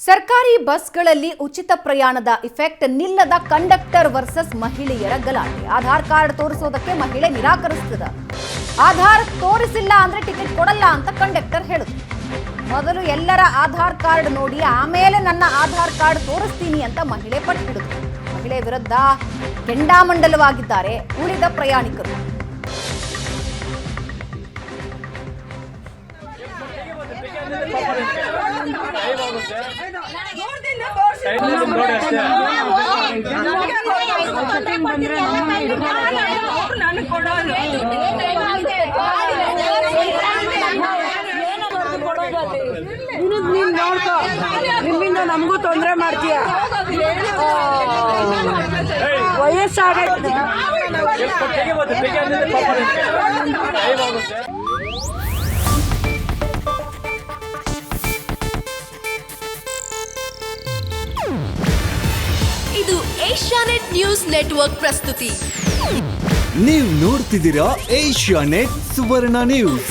ಸರ್ಕಾರಿ ಬಸ್ಗಳಲ್ಲಿ ಉಚಿತ ಪ್ರಯಾಣದ ಇಫೆಕ್ಟ್ ನಿಲ್ಲದ ಕಂಡಕ್ಟರ್ ವರ್ಸಸ್ ಮಹಿಳೆಯರ ಗಲಾಟೆ. ಆಧಾರ್ ಕಾರ್ಡ್ ತೋರಿಸೋದಕ್ಕೆ ಮಹಿಳೆ ನಿರಾಕರಿಸುತ್ತದೆ. ಆಧಾರ್ ತೋರಿಸಿಲ್ಲ ಅಂದ್ರೆ ಟಿಕೆಟ್ ಕೊಡಲ್ಲ ಅಂತ ಕಂಡಕ್ಟರ್ ಹೇಳಿದ್ರು. ಮೊದಲು ಎಲ್ಲರ ಆಧಾರ್ ಕಾರ್ಡ್ ನೋಡಿ ಆಮೇಲೆ ನನ್ನ ಆಧಾರ್ ಕಾರ್ಡ್ ತೋರಿಸ್ತೀನಿ ಅಂತ ಮಹಿಳೆ ಪಟ್ಟು ಹಿಡಿದ್ರು. ಮಹಿಳೆ ವಿರುದ್ಧ ಕೆಂಡಾಮಂಡಲವಾಗಿದ್ದಾರೆ ಉಳಿದ ಪ್ರಯಾಣಿಕರು. ನಿಮ್ಮಿಂದ ನಮಗೂ ತೊಂದರೆ ಮಾಡ್ತೀಯ. ವಯಸ್ಸಾಗೈತೆ. ಇದು ಏಷ್ಯಾನೆಟ್ ನ್ಯೂಸ್ ನೆಟ್ವರ್ಕ್ ಪ್ರಸ್ತುತಿ. ನೀವು ನೋಡ್ತಿದ್ದೀರಾ ಏಷ್ಯಾನೆಟ್ ಸುವರ್ಣ ನ್ಯೂಸ್.